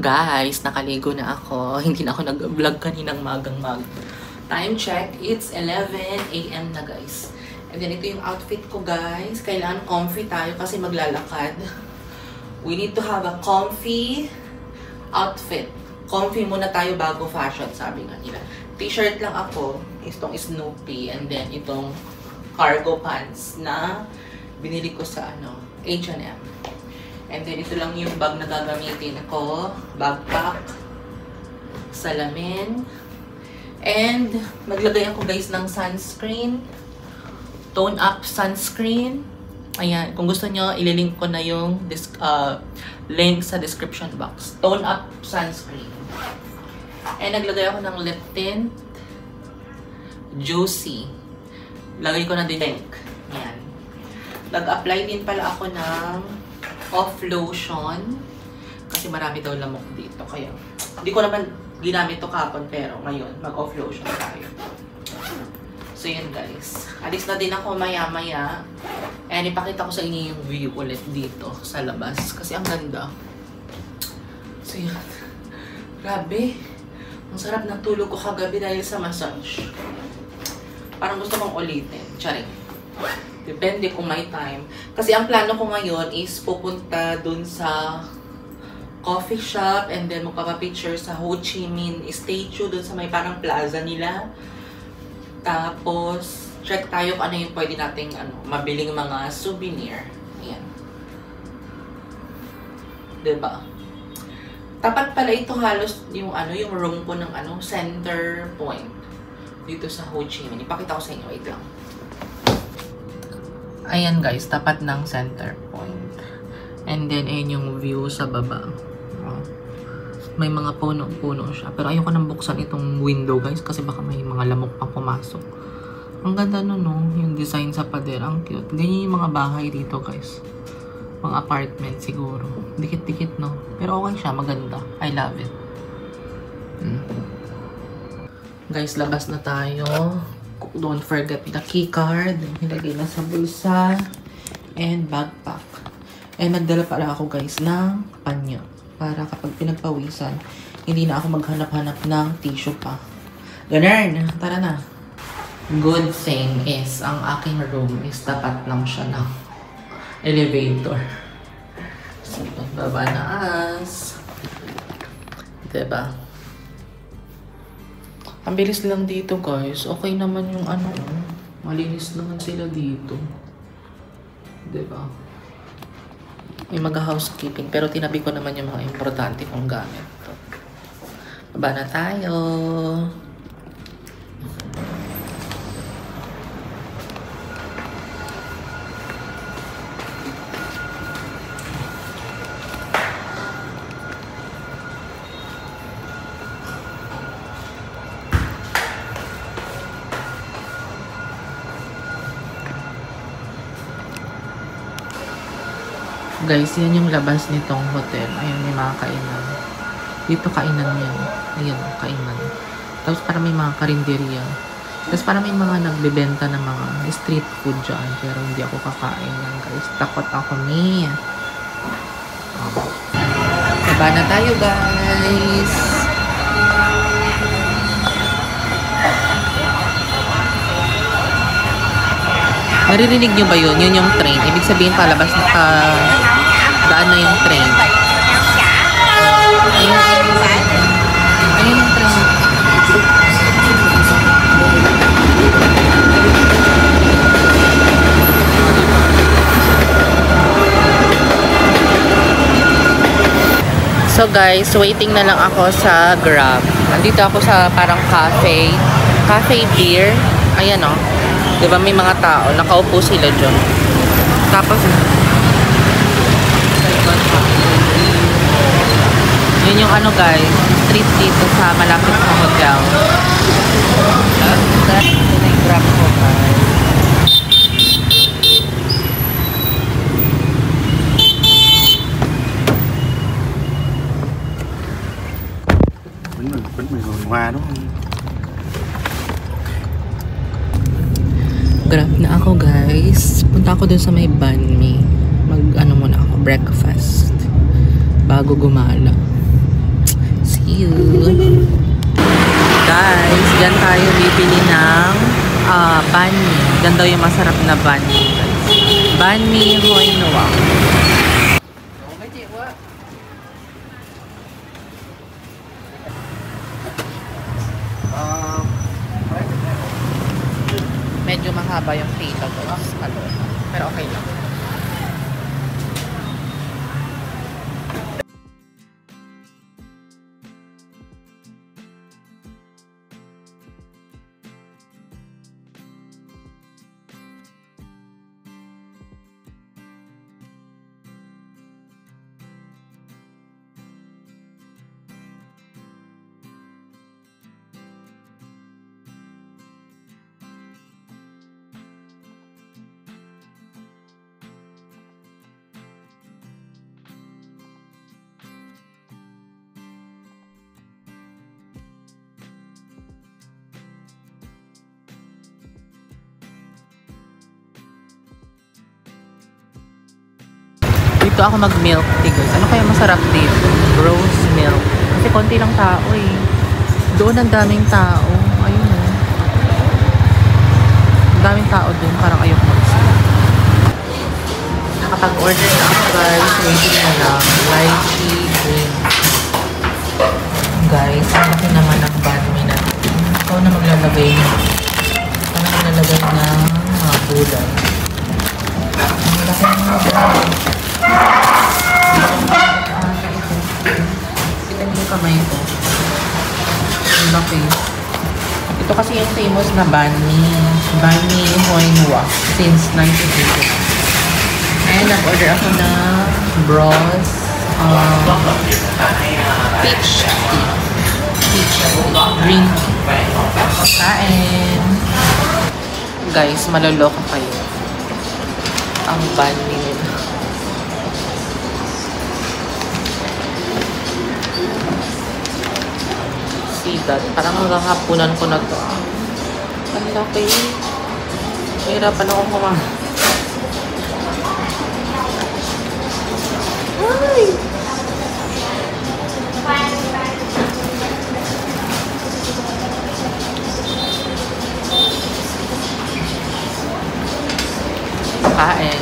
guys, nakaligo na ako. Hindi na ako nag-vlog kaninang magang-mag. Time check, it's 11 AM na guys. And then ito yung outfit ko guys. Kailangan comfy tayo kasi maglalakad. We need to have a comfy outfit. Comfy muna tayo bago fashion, sabi nga nila. T-shirt lang ako. Itong Snoopy. And then itong cargo pants na binili ko sa H&M. And then ito lang yung bag na gagamitin ko. Backpack. Salamin. And maglagay ako guys ng sunscreen. Tone up sunscreen. Ayan. Kung gusto nyo, ililink ko na yung link sa description box. Tone up sunscreen. And naglagay ako ng lip tint. Juicy. Lagay ko na din link. Ayan. Nag-apply din pala ako ng off lotion. Kasi marami daw lamok dito. Kaya, hindi ko naman ginamit to kapon. Pero ngayon, mag-off lotion tayo. So yun guys. Alis na din ako maya-maya. And ipakita ko sa inyo yung view ulit dito sa labas. Kasi ang ganda. So yun. Grabe. Ang sarap ng tulog ko kagabi dahil sa massage. Parang gusto kong ulitin. Charing. Depende kung may time. Kasi ang plano ko ngayon is pupunta dun sa coffee shop and then magpapapicture sa Ho Chi Minh statue dun sa may parang plaza nila. Tapos, check tayo kung ano yung pwede nating mabiling mga souvenir. Ayan. Diba? Tapat pala ito halos yung yung room ko ng center point dito sa Ho Chi Minh. Ipakita ko sa inyo. Wait lang. Ayan guys, tapat ng center point. And then, ayan yung view sa baba. May mga puno-puno siya. Pero ayoko nang buksan itong window guys kasi baka may mga lamok pang pumasok. Ang ganda no, yung design sa pader. Ang cute. Ganyan yung mga bahay dito guys. Mga apartment siguro. Dikit-dikit no. Pero okay siya, maganda. I love it. Guys, labas na tayo. Don't forget the key card. Nilagay na sa bulsa. And backpack. And nagdala pala ako guys ng panyo. Para kapag pinagpawisan, hindi na ako maghanap-hanap ng tissue pa. Ganun. Tara na. Good thing is, ang aking room is tapat lang siya ng elevator. So, pagbaba na as. Diba? Ang bilis lang dito guys. Okay naman yung malinis naman sila dito. Diba? May mag-housekeeping. Pero tinabi ko naman yung mga importante kong gamit. Baba na tayo. Guys, yan yung labas nitong hotel. Ayan, may mga kainan. Dito kainan yan. Ayan, kainan. Tapos para may mga karinderya. Tapos para may mga nagbebenta ng mga street food dyan. Pero hindi ako kakain yan, guys. Takot ako niya. Baba na tayo, guys. Naririnig nyo ba yun? Yun yung train. Ibig sabihin palabas na daan na yung train. Ayun yung train. So guys, waiting na lang ako sa Grab. Nandito ako sa parang cafe. Cafe beer. Ayan o. Diba may mga tao, nakaupo sila dyan. Tapos, yun yung guys, street dito sa malapit sa hotel. Ito na yung Grab ko guys. Bánh mì hồng hoa đúng không? Grab na ako guys. Punta ako dun sa may banh mi. Muna ako, breakfast. Bago gumala. you. Guys, dyan tayo bibili ng banh mi. Dyan daw yung masarap na banh mi. Banh mi Hoi Noa. Medyo mahaba yung pita ko. Pero okay lang. Dito ako mag-milk tea, guys. Ano kaya masarap dito? Rose milk. Kasi konti lang tao eh. Doon ang daming tao. Ayun oh. Ang daming tao doon. Parang ayok mag-stop. Nakapag-order na ako, guys. Waiting na lang. Lychee green. Guys, ang laki naman ang banh mi natin. Ikaw na maglalagay na. Ikaw na maglalagay ng mga gulay. Ang laki naman guys. Kita niyo yung kamay ko. Ang laki. Ito kasi yung famous na banh mi. Banh mi Hoi Noa. Since 1980. And nag-order ako ng bros. Peach tea. Peach tea. Green tea. Kain. Guys, maloloko kayo. Ang banh mi nila. See that? Parang hanggang hapunan ko na to. Ang laki. Mahirapan akong kumain. Ay! Kain.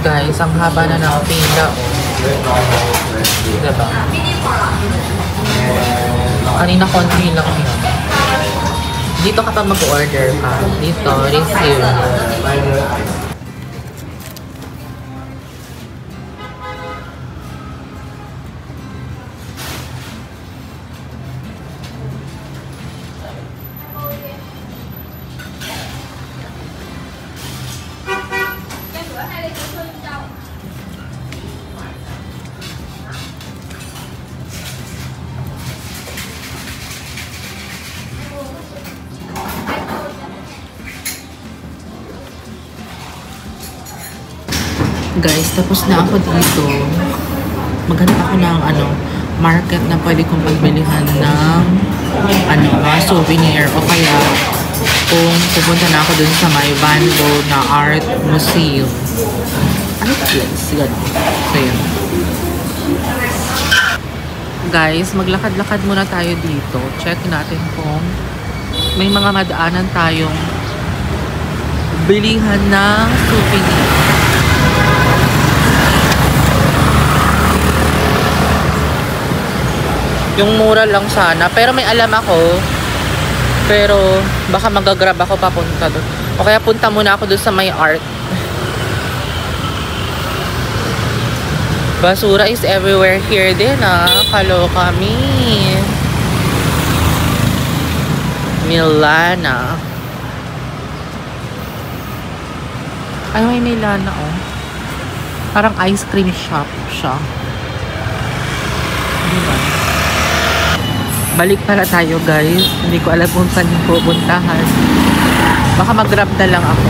Guys, ang haba na ng pila. Diba? Kanina konti lang yun. Dito kapag mag-order ka, dito, receive. Guys, tapos na ako dito. Maghanap ako ng market na pwede kong pagbilihan ng mga souvenir o kaya kung pupunta na ako dun sa may Van Gogh na Art Museum. Art place, gano'n. So, yun. Guys, maglakad-lakad muna tayo dito. Check natin kung may mga madaanan tayong bilihan ng souvenir. Yung mura lang sana. Pero may alam ako. Pero baka magagrab ako papunta doon. O kaya punta muna ako doon sa may art. Basura is everywhere here din Kaloka mi. Milana. Ay, may Milana Parang ice cream shop siya. Diba? Balik pala tayo guys. Hindi ko alam kung saan yung pupuntahan. Baka mag-grab na lang ako.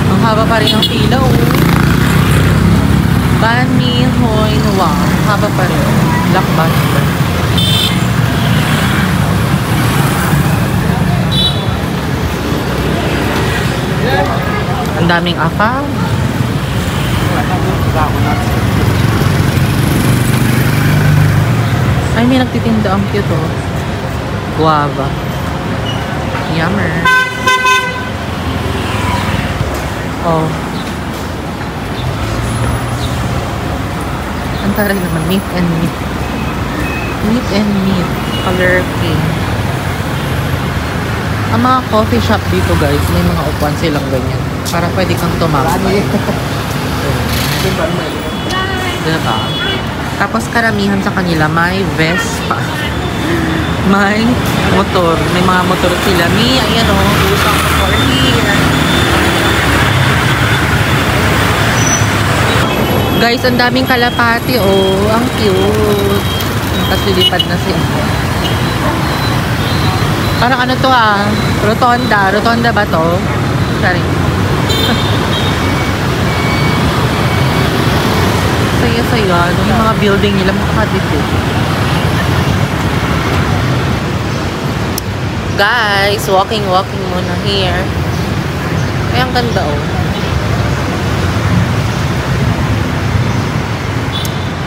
Ang haba pa rin ang pila Bani Hoi Nuang. Haba pa rin. Blockbuster. Ang daming apaw. Ay, may nagtitinda ang cute guava. Yummer. Ang taray naman, meat and meat. Meat and meat. Color pink. Ang mga coffee shop dito guys, may mga upuan silang ganyan. Para pwede kang tumambay. Diba? Tapos karamihan sa kanila may Vespa. May motor. May mga motor sila. Ayan usang motor here. Guys, ang daming kalapati ang cute. Tapos lilipad na siya. Parang ano to Rotonda. Rotonda ba to? Sorry. Saya-saya. Yung mga building nila makakadito. Guys, walking muna here. Ay, ang ganda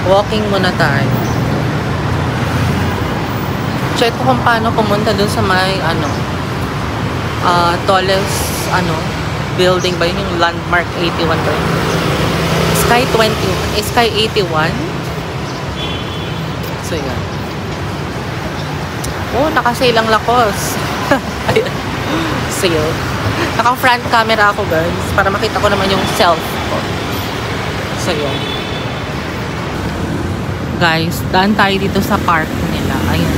Walking muna tayo. Check ko kung paano pumunta dun sa may tallest building ba yun, yung landmark 81 ba yun? Sky 81. So, yan. Oh, naka-sale ang Lacoste. Ayan. Sale. Naka-front camera ako, guys. Para makita ko naman yung self ko. So, yun. Guys, daan tayo dito sa park nila. Ayan.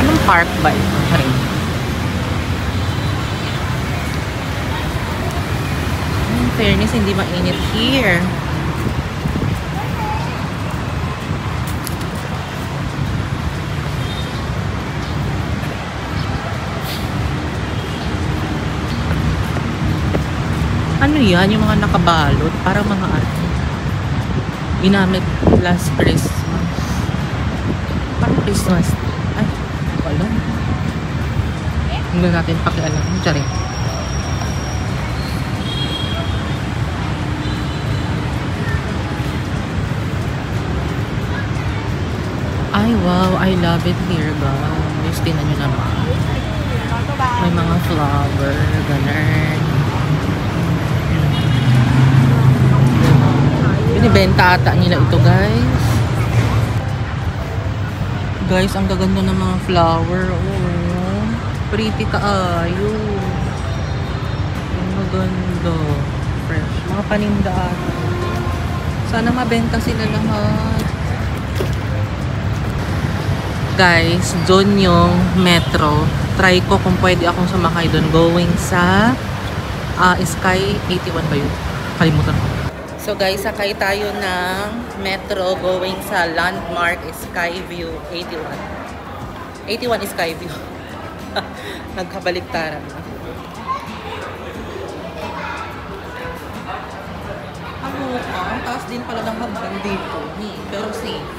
Anong park ba ito? Ayan. In fairness, hindi mainit here. Ano yan? Yung mga nakabalot. Parang mga ano. Ginamit last Christmas. Parang Christmas. Ay, wala. Hindi natin pakialam. Tsari. Ay, wow. I love it here, guys. Tingnan nyo naman. May mga flower. Ganun. Binibenta ata nila ito, guys. Guys, ang gaganda ng mga flower. Oh, pretty kaayo. Ang maganda. Fresh. Mga paninda ata. Sana mabenta sila lahat. Guys, doon yung metro. Try ko kung pwede akong sumakay doon. Going sa Sky 81 ba yun? Kalimutan ko. So guys, sakay tayo ng metro going sa Landmark Skyview 81. 81 Skyview. Nagkabaliktaran na. Ano ka? Ang taas din pala ng hagdan dito. Pero safe.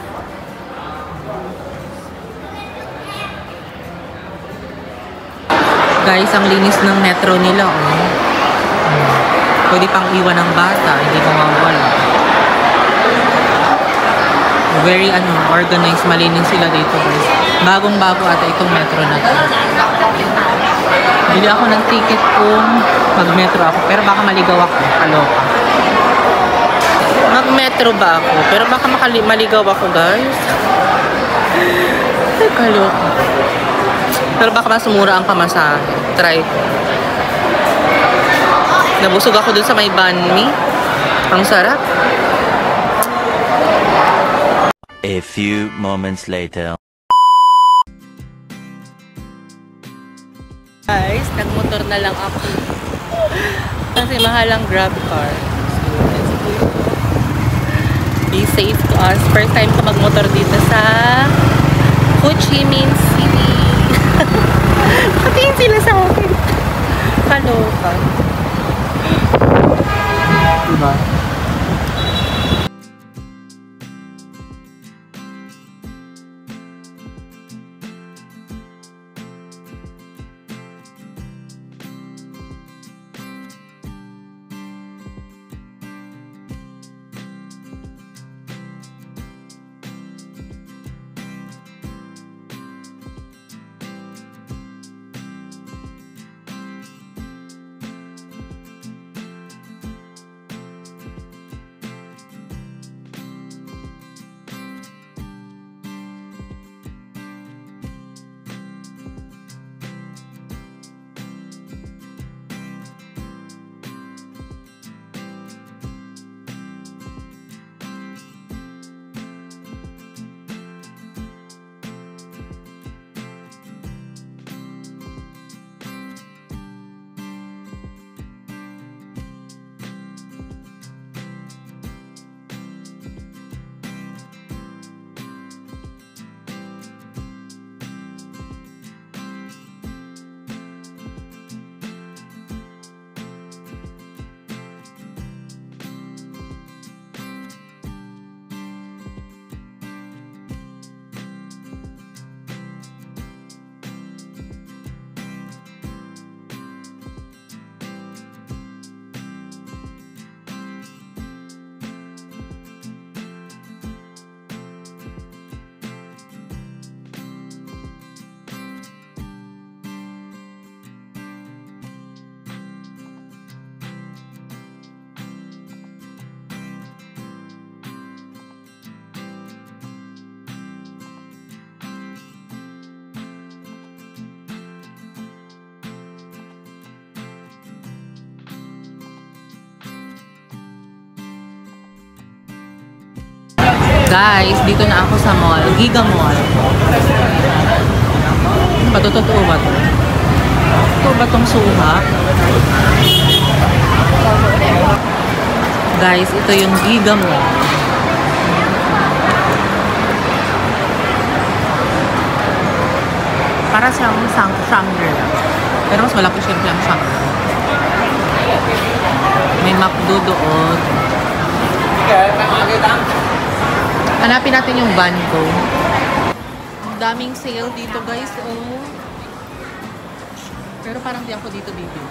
Guys, ang linis ng metro nila, oh. Pwede pang iwan ng bata, hindi ko mawala. Very organized, malinis sila dito, guys. Bagong-bago ata itong metro na to. Bili ako ng ticket kung mag-metro ako, pero baka maligaw ako, kaloka. Mag-metro ba ako? Pero baka maligaw ako, guys. Ay, kaloka. Pero baka mas mura ang pamasahe. Try ko. Nabusog ako dun sa may banh mi. Ang sarap. A few moments later. Guys, nagmotor na lang ako. Kasi mahal ang grab car. Be safe to us. First time ko magmotor dito sa Ho Chi Minh City. Patingin sila sa akin. Kaloka. Diba? Guys, dito na ako sa mall. Giga Mall. Totoo ba to? Totoo ba tong suha? Guys, ito yung Giga Mall. Para siyang Shangri-La. Pero mas malaki siyempre ang Shangri-La. May McDo doon. Hanapin natin yung van ko. Ang daming sale dito guys, oh. Pero parang di ako dito bibili.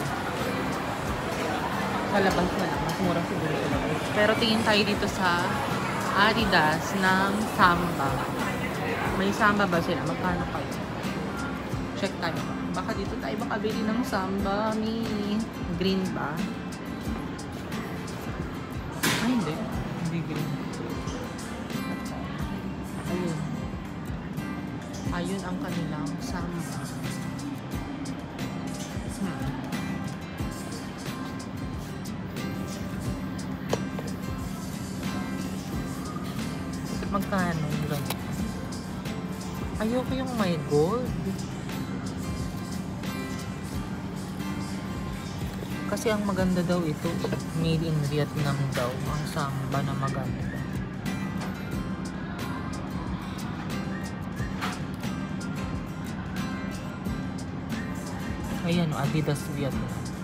Sa labas na lang. Mas mura siguro ito. Pero tingin tayo dito sa Adidas ng Samba. May Samba ba sila? Magkano kayo? Check tayo. Baka dito tayo makabili ng Samba. May green ba? Ay, hindi. Hindi green. Ayun. Ayun ang kanilang Samba. Magkano lang? Ayoko yung may gold. Kasi ang maganda daw ito, made in Vietnam daw, ang Samba na maganda. Ayan, Adidas Vietnam.